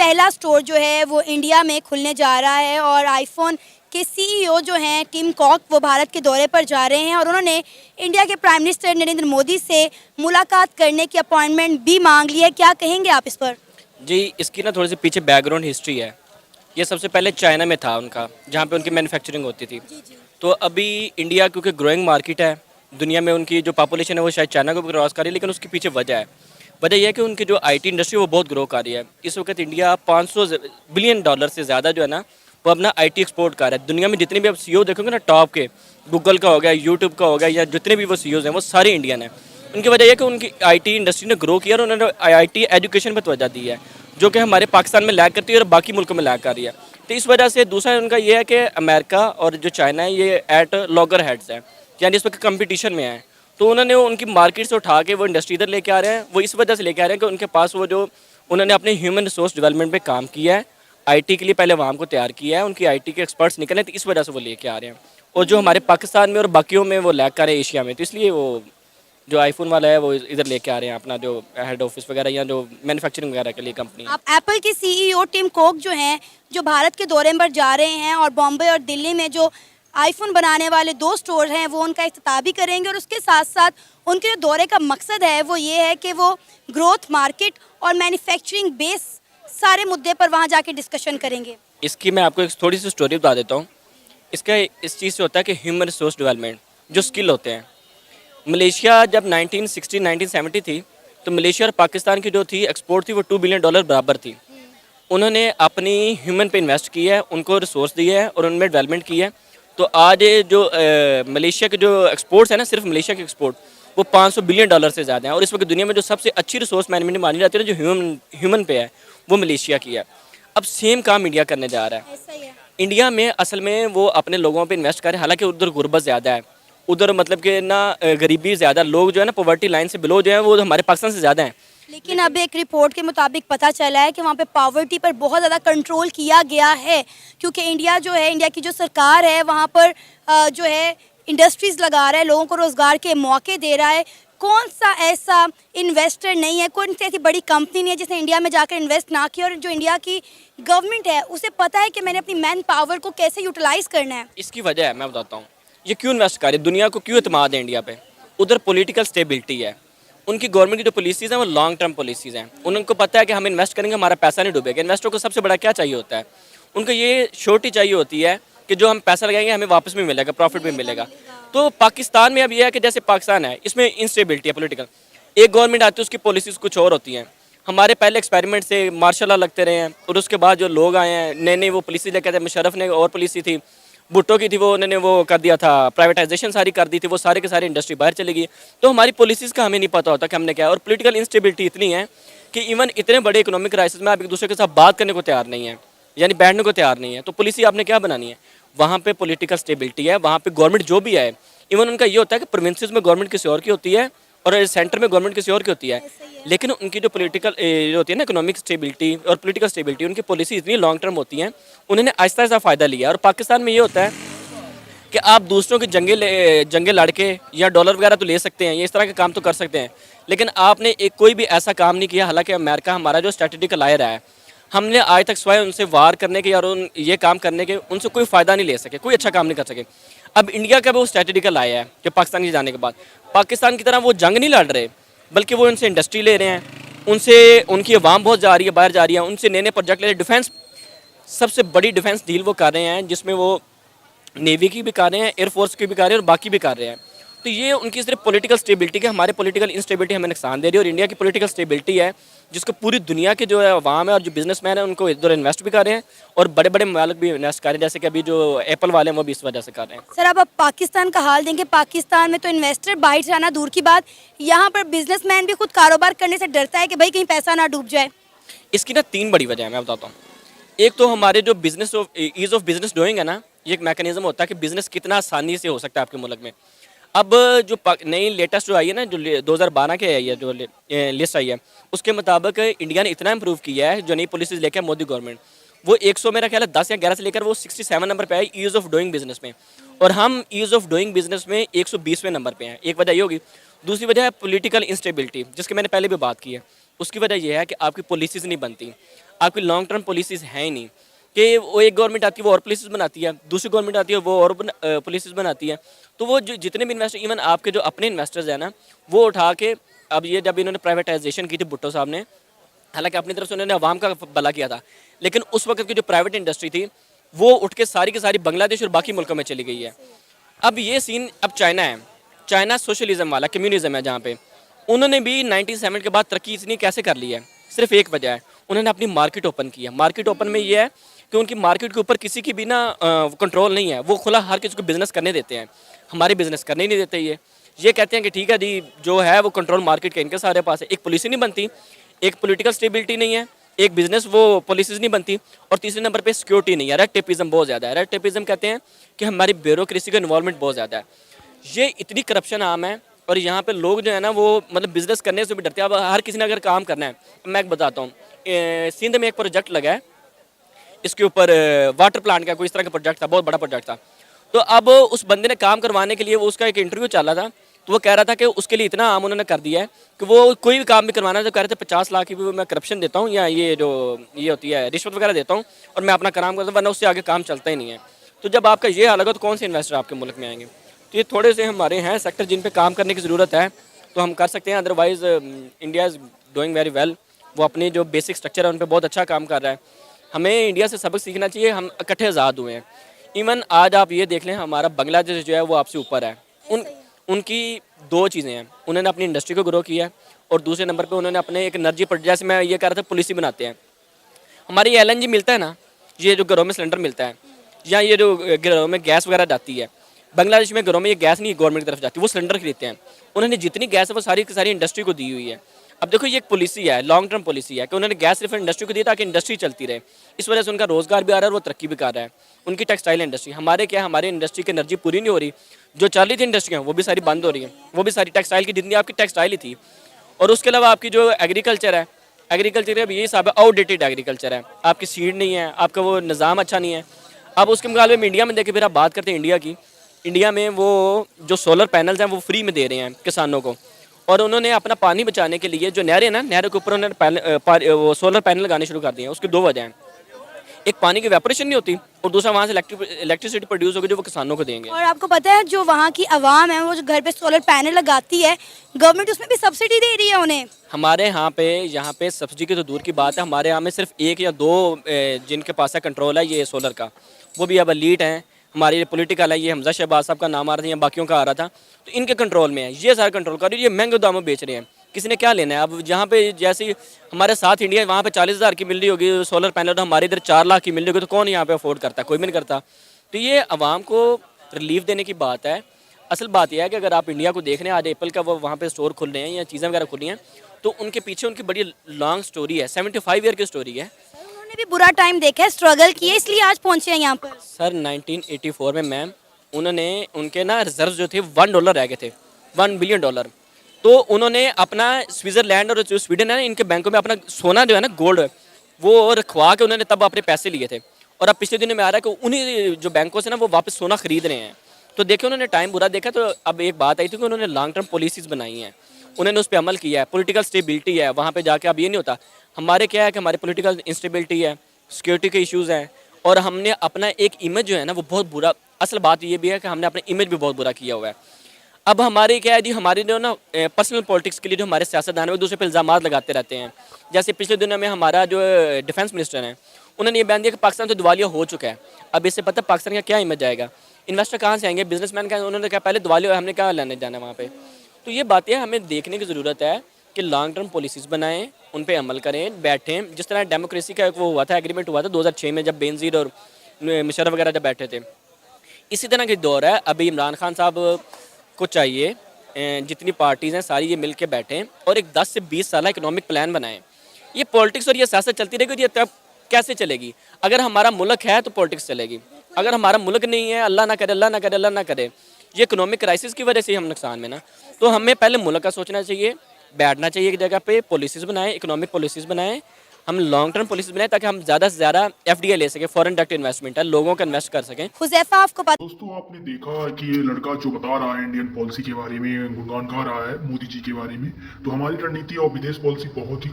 पहला स्टोर जो है वो इंडिया में खुलने जा रहा है और आईफोन के सीईओ जो हैं टिम कॉक वो भारत के दौरे पर जा रहे हैं और उन्होंने इंडिया के प्राइम मिनिस्टर नरेंद्र मोदी से मुलाकात करने की अपॉइंटमेंट भी मांग ली है। क्या कहेंगे आप इस पर? जी, इसकी ना थोड़ी सी पीछे बैकग्राउंड हिस्ट्री है। ये सबसे पहले चाइना में था उनका, जहाँ पे उनकी मैन्युफैक्चरिंग होती थी। तो अभी इंडिया क्योंकि ग्रोइंग मार्केट है, दुनिया में उनकी जो पॉपुलेशन है वो शायद चाइना को भी क्रॉस कर रही है, लेकिन उसके पीछे वजह है। वजह यह है कि उनकी जो आईटी इंडस्ट्री वो बहुत ग्रो कर रही है। इस वक्त इंडिया 500 बिलियन डॉलर से ज़्यादा जो है ना वो अपना आईटी एक्सपोर्ट कर रहा है। दुनिया में जितने भी आप सीईओ देखोगे ना टॉप के, गूगल का हो गया, यूट्यूब का हो गया, या जितने भी वो सीईओज हैं वो सारे इंडियन हैं। उनकी वजह यह कि उनकी आईटी इंडस्ट्री ने ग्रो किया और उन्होंने आईटी एजुकेशन पर तवज्जो दी है, जो कि हमारे पाकिस्तान में लैग करती है और बाकी मुल्कों में लैग कर रही है। तो इस वजह से दूसरा उनका ये है कि अमेरिका और जो चाइना है ये एट लॉगर हेड्स है, यानी इस वक्त कंपटीशन में है। तो उन्होंने उनकी मार्केट से उठा के वो इंडस्ट्री इधर लेके आ रहे हैं। वो इस वजह से लेके आ रहे हैं कि उनके पास वो जो उन्होंने अपने ह्यूमन रिसोर्स डेवलपमेंट पे काम किया है, आईटी के लिए पहले वहाँ को तैयार किया है, उनकी आईटी के एक्सपर्ट्स निकले, तो इस वजह से वो लेके आ रहे हैं। और जो हमारे पाकिस्तान में और बाकियों में वो लैग कर रहे हैं एशिया में, तो इसलिए वो जो आईफोन वाला है वो इधर लेके आ रहे हैं अपना जो हेड ऑफिस वगैरह या जो मैन्युफैक्चरिंग वगैरह के लिए कंपनी। आप एप्पल के सीईओ टिम कुक जो हैं जो भारत के दौरे पर जा रहे हैं और बॉम्बे और दिल्ली में जो आईफोन बनाने वाले 2 स्टोर हैं वो उनका इफ्तिताह भी करेंगे और उसके साथ साथ उनके जो दौरे का मकसद है वो ये है कि वो ग्रोथ मार्केट और मैन्युफैक्चरिंग बेस सारे मुद्दे पर वहाँ जाके डिस्कशन करेंगे। इसकी मैं आपको एक थोड़ी सी स्टोरी बता देता हूँ। इसका इस चीज़ से होता है कि ह्यूमन रिसोर्स डेवलपमेंट जो स्किल होते हैं, मलेशिया जब 1970 थी तो मलेशिया और पाकिस्तान की जो थी एक्सपोर्ट थी वो $2 बिलियन बराबर थी। उन्होंने अपनी ह्यूमन पे इन्वेस्ट किया है, उनको रिसोर्स दिए है और उनमें डेवलपमेंट की है। तो आज ये जो मलेशिया के जो एक्सपोर्ट्स है ना, सिर्फ मलेशिया के एक्सपोर्ट वो $500 बिलियन से ज़्यादा है। और इस वक्त दुनिया में जो सबसे अच्छी रिसोर्स मैनेजमेंट मानी जाती है ना, जो ह्यूमन पे है, वो मलेशिया की है। अब सेम काम इंडिया करने जा रहा है। ऐसा ही है। इंडिया में असल में वो अपने लोगों पे इन्वेस्ट करे, हालांकि उधर गुर्बत ज़्यादा है, उधर मतलब कि ना गरीबी ज़्यादा, लोग जो है ना पॉवर्टी लाइन से बिलो जो है वो हमारे पाकिस्तान से ज़्यादा हैं। लेकिन अब एक रिपोर्ट के मुताबिक पता चला है कि वहाँ पे पावर्टी पर बहुत ज़्यादा कंट्रोल किया गया है, क्योंकि इंडिया जो है, इंडिया की जो सरकार है वहाँ पर जो है इंडस्ट्रीज़ लगा रहा है, लोगों को रोज़गार के मौके दे रहा है। कौन सा ऐसा इन्वेस्टर नहीं है, कौन सी ऐसी बड़ी कंपनी नहीं है जिसने इंडिया में जाकर इन्वेस्ट ना किया, और जो इंडिया की गवर्नमेंट है उसे पता है कि मैंने अपनी मैन पावर को कैसे यूटिलाइज़ करना है। इसकी वजह है, मैं बताता हूँ ये क्यों इन्वेस्ट करे, दुनिया को क्यों एतमाद है इंडिया पे। उधर पॉलिटिकल स्टेबिलिटी है, उनकी गवर्नमेंट की जो पॉलिसीज़ हैं वो लॉन्ग टर्म पॉलिसीज़ हैं। उनको पता है कि हम इन्वेस्ट करेंगे हमारा पैसा नहीं डूबेगा। इन्वेस्टर को सबसे बड़ा क्या चाहिए होता है, उनको ये श्योरिटी चाहिए होती है कि जो हम पैसा लगाएंगे हमें वापस भी मिलेगा, प्रॉफिट भी मिलेगा। तो पाकिस्तान में अब यह है कि जैसे पाकिस्तान है, इसमें इंस्टेबिलिटी है पॉलिटिकल। एक गवर्नमेंट आती है उसकी पॉलिसीज़ कुछ और होती हैं। हमारे पहले एक्सपेरिमेंट से मार्शल लॉ लगते रहे हैं और उसके बाद जो लोग आए हैं नए नए वो पॉलिसी लेकर आए। मुशर्रफ ने और पॉलिसी थी, भुट्टो की थी, वो उन्होंने वो कर दिया था, प्राइवेटाइजेशन सारी कर दी थी, वो सारे के सारे इंडस्ट्री बाहर चली गई। तो हमारी पॉलिसीज़ का हमें नहीं पता होता कि हमने क्या। और पॉलिटिकल इंस्टेबिलिटी इतनी है कि इवन इतने बड़े इकोनॉमिक क्राइसिस में आप एक दूसरे के साथ बात करने को तैयार नहीं है, यानी बैठने को तैयार नहीं है। तो पॉलिसी आपने क्या बनानी है, वहाँ पे पॉलिटिकल स्टेबिलिटी है, वहाँ पे गवर्नमेंट जो भी है, इवन उनका ये होता है कि प्रोविंसेस में गवर्नमेंट किसी और की होती है और सेंटर में गवर्नमेंट किसी और की होती है। लेकिन उनकी जो पॉलिटिकल होती है ना, इकोनॉमिक स्टेबिलिटी और पॉलिटिकल स्टेबिलिटी, उनकी पॉलिसी इतनी लॉन्ग टर्म होती हैं, उन्होंने आहिस्ता आहिस्ता फ़ायदा लिया। और पाकिस्तान में ये होता है कि आप दूसरों की जंगे लड़ के या डॉलर वगैरह तो ले सकते हैं, ये इस तरह के काम तो कर सकते हैं, लेकिन आपने एक कोई भी ऐसा काम नहीं किया। हालांकि अमेरिका हमारा जो स्ट्रेटेजिक अलायर है, हमने आज तक स्वयं उनसे वार करने के और ये काम करने के उनसे कोई फ़ायदा नहीं ले सके, कोई अच्छा काम नहीं कर सके। अब इंडिया का भी वो स्ट्रेटेजिकल आया है जो पाकिस्तान के जाने के बाद, पाकिस्तान की तरह वो जंग नहीं लड़ रहे, बल्कि वो उनसे इंडस्ट्री ले रहे हैं, उनसे उनकी आवाम बहुत जा रही है, बाहर जा रही है, उनसे नए नए प्रोजेक्ट ले रहे हैं। डिफेंस सबसे बड़ी डिफेंस डील वो कर रहे हैं जिसमें वो नेवी की भी कर रहे हैं, एयरफोर्स की भी कर रहे हैं और बाकी भी कर रहे हैं। तो ये उनकी सिर्फ पॉलिटिकल स्टेबिलिटी के, हमारे पॉलिटिकल इंस्टेबिलिटी हमें नुकसान दे रही है। और इंडिया की पॉलिटिकल स्टेबिलिटी है जिसको पूरी दुनिया के जो है अवाम है और जो बिजनेसमैन है उनको इधर इन्वेस्ट भी कर रहे हैं और बड़े बड़े मालिक भी इन्वेस्ट कर रहे हैं, जैसे कि अभी जो एप्पल वाले हैं वो भी इस वजह से कर रहे हैं। सर अब पाकिस्तान का हाल देंगे। पाकिस्तान में तो इन्वेस्टर बाहर से आना दूर की बात, यहाँ पर बिजनेसमैन भी खुद कारोबार करने से डरता है कि भाई कहीं पैसा ना डूब जाए। इसकी ना 3 बड़ी वजह है, मैं बताता हूँ। एक तो हमारे जो business ease of business doing है ना, ये एक मैकेनिज्म होता है कि बिजनेस कितना आसानी से हो सकता है आपके मुल्क में। अब जो नई लेटेस्ट जो आई है ना, जो 2012 के आई है जो लिस्ट आई है, उसके मुताबिक इंडिया ने इतना इम्प्रूव किया है, जो नई पॉलिसीज लेकर मोदी गवर्नमेंट, वो 100 मेरा ख्याल है 10 या 11 से लेकर वो 67 नंबर पे आई ईज ऑफ डूइंग बिजनेस में, और हम ईज ऑफ डूइंग बिजनेस में 120वें नंबर पे हैं। एक वजह ये होगी। दूसरी वजह है पॉलिटिकल इंस्टेबिलिटी, जिसकी मैंने पहले भी बात की है। उसकी वजह यह है कि आपकी पॉलिसीज़ नहीं बनती। आपकी लॉन्ग टर्म पॉलिसीज़ हैं ही नहीं कि वो एक गवर्नमेंट आती है वो और पॉलिसीज़ बनाती है, दूसरी गवर्नमेंट आती है वो और पॉलिसीज़ बनाती है। तो वो जो जितने भी इन्वेस्टर, इवन आपके जो अपने इन्वेस्टर्स हैं ना, वो उठा के अब ये जब इन्होंने प्राइवेटाइजेशन की थी भुट्टो साहब ने, हालांकि अपनी तरफ से उन्होंने अवाम का भला किया था, लेकिन उस वक्त की जो प्राइवेट इंडस्ट्री थी वो उठ के सारी की सारी बांग्लादेश और बाकी मुल्कों में चली गई है। अब ये सीन अब चाइना है, चाइना सोशलिज्म वाला कम्युनिज्म है, जहाँ पे उन्होंने भी 97 के बाद तरक्की इतनी कैसे कर ली है, सिर्फ एक वजह है, उन्होंने अपनी मार्केट ओपन की है। मार्केट ओपन में ये है कि उनकी मार्केट के ऊपर किसी की भी ना कंट्रोल नहीं है, वो खुला हर किसी को बिजनेस करने देते हैं। हमारे बिजनेस करने ही नहीं देते। ये कहते हैं कि ठीक है जी, जो है वो कंट्रोल मार्केट के इनके सारे पास है। एक पॉलिसी नहीं बनती, एक पॉलिटिकल स्टेबिलिटी नहीं है, एक बिजनेस वो पॉलिसीज नहीं बनती, और तीसरे नंबर पे सिक्योरिटी नहीं है। रेड टेपिज्म बहुत ज़्यादा है। रेड टेपिज्म कहते हैं कि हमारी ब्यूरोक्रेसी का इन्वॉल्वमेंट बहुत ज़्यादा है। ये इतनी करप्शन आम है, और यहाँ पे लोग जो है ना वो मतलब बिजनेस करने से भी डरते हैं। अब हर किसी ने अगर काम करना है, मैं एक बताता हूँ, सिंध में एक प्रोजेक्ट लगा है, इसके ऊपर वाटर प्लांट का कोई इस तरह का प्रोजेक्ट था, बहुत बड़ा प्रोजेक्ट था। तो अब उस बंदे ने काम करवाने के लिए वो उसका एक इंटरव्यू चला था, तो वो कह रहा था कि उसके लिए इतना आम उन्होंने कर दिया है कि वो कोई भी काम भी करवाना है तो कह रहे थे 50 लाख की भी मैं करप्शन देता हूँ, या ये जो ये होती है रिश्वत वगैरह देता हूँ, और मैं अपना काम करता हूँ, वरना उससे आगे काम चलता ही नहीं है। तो जब आपका ये हाल होगा तो कौन से इन्वेस्टर आपके मुल्क में आएंगे? तो ये थोड़े से हमारे हैं सेक्टर जिन पे काम करने की ज़रूरत है, तो हम कर सकते हैं। Otherwise India is doing very well. वो अपने जो बेसिक स्ट्रक्चर है उन पर बहुत अच्छा काम कर रहा है। हमें इंडिया से सबक सीखना चाहिए। हम इकट्ठे आज़ाद हुए हैं। इवन आज आप ये देख लें, हमारा बांग्लादेश जो है वो आपसे ऊपर है। उनकी दो चीज़ें हैं, उन्होंने अपनी इंडस्ट्री को ग्रो किया है, और दूसरे नंबर पे उन्होंने अपने एक एनर्जी प्रोजेक्ट, जैसे मैं ये कह रहा था पॉलिसी बनाते हैं। हमारी LNG मिलता है ना, ये जो घरों में सिलेंडर मिलता है, या ये जो घरों में गैस वगैरह जाती है, बांग्लादेश में घरों में ये गैस नहीं गवर्नमेंट की तरफ जाती, वो सिलेंडर खरीदते हैं। उन्होंने जितनी गैस है वो सारी की सारी इंडस्ट्री को दी हुई है। अब देखो ये एक पॉलिसी है, लॉन्ग टर्म पॉलिसी है कि उन्होंने गैस सिर्फ इंडस्ट्री को दी ताकि इंडस्ट्री चलती रहे। इस वजह से उनका रोजगार भी आ रहा है और वो तरक्की भी कर रहा है। उनकी टेक्सटाइल इंडस्ट्री, हमारे क्या, हमारे इंडस्ट्री की एनर्जी पूरी नहीं हो रही, जो चल रही थी इंडस्ट्रियाँ वो भी सारी बंद हो रही हैं। वो भी सारी टेक्सटाइल की, जितनी आपकी टेक्सटाइल ही थी। और उसके अलावा आपकी जो एग्रीकल्चर है, एग्रीकल्चर अब ये हिसाब है, आउटडेटेड एग्रीकल्चर है। आपकी सीड नहीं है, आपका वो निज़ाम अच्छा नहीं है। अब उसके मुकाबले में इंडिया में देखें, फिर आप बात करते हैं इंडिया की, इंडिया में वो जो सोलर पैनल्स हैं वो फ्री में दे रहे हैं किसानों को। और उन्होंने अपना पानी बचाने के लिए जो नहरें ना, नहरों के ऊपर उन्होंने वो सोलर पैनल लगाने शुरू कर दिए हैं। उसकी दो वजह हैं, एक पानी की वेपोरेशन नहीं होती, और दूसरा वहाँ से इलेक्ट्रिसिटी प्रोड्यूस होगी जो वो किसानों को देंगे। और आपको पता है जो वहाँ की आवाम है वो जो घर पे सोलर पैनल लगाती है, गवर्नमेंट उसमें भी सब्सिडी दे रही है उन्हें। हमारे यहाँ पे सब्सिडी की तो दूर की बात है, हमारे यहाँ में सिर्फ एक या दो जिनके पास है कंट्रोल है ये सोलर का, वो भी अब एलीट हैं। हमारे पॉलिटिकल है, ये हमजा शहबाज साहब का नाम आ रहा था या बाकियों का आ रहा था, तो इनके कंट्रोल में है, ये सारा कंट्रोल कर रही है। ये महंगे दामों में बेच रहे हैं, किसी ने क्या लेना है? अब जहाँ पे जैसे हमारे साथ इंडिया, वहाँ पे 40,000 की मिल रही होगी सोलर पैनल, तो हमारे इधर 4 लाख की मिल रही होगी, तो कौन यहाँ पे अफोर्ड करता है? कोई भी नहीं करता। तो ये आवाम को रिलीफ देने की बात है। असल बात यह है कि अगर आप इंडिया को देख रहे हैं, आज एप्पल का वो वहाँ पे स्टोर खुल रहे हैं या चीज़ें वगैरह खुल रही हैं, तो उनके पीछे उनकी बड़ी लॉन्ग स्टोरी है, 75 ईयर की स्टोरी है। उन्होंने भी बुरा टाइम देखा है, स्ट्रगल किए, इसलिए आज पहुंचे हैं यहाँ पर। सर 1984 में मैम, उन्होंने उनके ना रिजर्व जो थे $1 रह गए थे, $1 बिलियन। तो उन्होंने अपना स्विट्ज़रलैंड और जो स्वीडन है ना, इनके बैंकों में अपना सोना जो है ना, गोल्ड, वो रखवा के उन्होंने तब अपने पैसे लिए थे। और अब पिछले दिनों में आ रहा है कि उन्हीं जो बैंकों से ना वो वापस सोना खरीद रहे हैं। तो देखिए उन्होंने टाइम बुरा देखा। तो अब एक बात आई थी कि उन्होंने लॉन्ग टर्म पॉलिसीज़ बनाई हैं, उन्होंने उस पर अमल किया है। पॉलिटिकल स्टेबिलिटी है वहाँ पे जाके। अब ये नहीं होता, हमारे क्या है कि हमारे पॉलिटिकल इंस्टेबिलिटी है, सिक्योरिटी के इश्यूज़ हैं, और हमने अपना एक इमेज जो है ना वो बहुत बुरा, असल बात ये भी है कि हमने अपना इमेज भी बहुत बुरा किया हुआ है। अब हमारे क्या है जी, हमारे जो ना पर्सनल पॉलिटिक्स के लिए जो हमारे सियासतदान है वो दूसरे पर इल्ज़ाम लगाते रहते हैं। जैसे पिछले दिनों में हमारा जो डिफेंस मिनिस्टर हैं, उन्होंने ये बयान दिया कि पाकिस्तान तो दिवालिया हो चुका है। अब इससे पता पाकिस्तान का क्या इमेज आएगा, इन्वेस्टर कहाँ से आएंगे, बिजनेसमैन का। उन्होंने कहा पहले दिवालिया, हमने क्या लेने जाना है वहाँ पे। तो ये बातें हमें देखने की ज़रूरत है कि लॉन्ग टर्म पॉलिसीज़ बनाएं, उन पर अमल करें, बैठें। जिस तरह डेमोक्रेसी का एक वो हुआ था, एग्रीमेंट हुआ था 2006 में, जब बेनज़ीर और मुशर्रफ वगैरह जब बैठे थे, इसी तरह की दौर है। अभी इमरान खान साहब को चाहिए जितनी पार्टीज़ हैं सारी ये मिल के बैठें और एक 10 से 20 साल इकोनॉमिक प्लान बनाएं। ये पॉलिटिक्स और ये सियासत चलती रहेगी, ये तब कैसे चलेगी? अगर हमारा मुल्क है तो पॉलिटिक्स चलेगी, अगर हमारा मुल्क नहीं है, अल्लाह ना करे, अल्लाह ना करे, अल्लाह ना करे, ये इकोनॉमिक क्राइसिस की वजह से हम नुकसान में ना। तो हमें पहले मुल्क का सोचना चाहिए, बैठना चाहिए एक जगह पे, पॉलिसीज़ बनाएं, इकोनॉमिक पॉलिसीज़ बनाएं, हम लॉन्ग टर्म पॉलिसीज़ बनाएं ताकि हम ज़्यादा से ज़्यादा FDI ले सकें, फॉरेन डायरेक्ट इन्वेस्टमेंट है, लोगों का इन्वेस्ट कर सकें। हुज़ैफा आपको पता दोस्तों, आपने देखा कि ये लड़का जो बता रहा है इंडियन पॉलिसी के बारे में, गुणगान गा रहा है मोदी जी के बारे में। तो हमारी रणनीति और विदेश पॉलिसी बहुत ही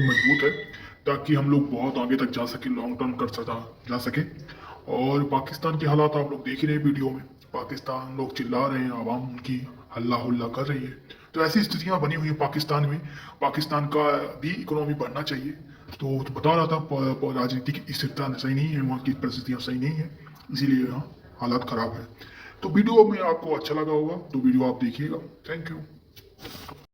मजबूत है। ताकि हम लोग बहुत आगे तक जा सके, लॉन्ग टर्म जा सके। और पाकिस्तान के हालात आप लोग देख ही रहे हैं वीडियो में, पाकिस्तान लोग चिल्ला रहे हैं, आवाम उनकी हल्ला हुल्ला कर रही है। तो ऐसी स्थितियां बनी हुई है पाकिस्तान में। पाकिस्तान का भी इकोनॉमी बढ़ना चाहिए। तो बता रहा था राजनीतिक स्थिरता सही नहीं है, वहाँ की परिस्थितियाँ सही नहीं है, इसीलिए यहाँ हालात खराब है। तो वीडियो में आपको अच्छा लगा होगा तो वीडियो आप देखिएगा। Thank you.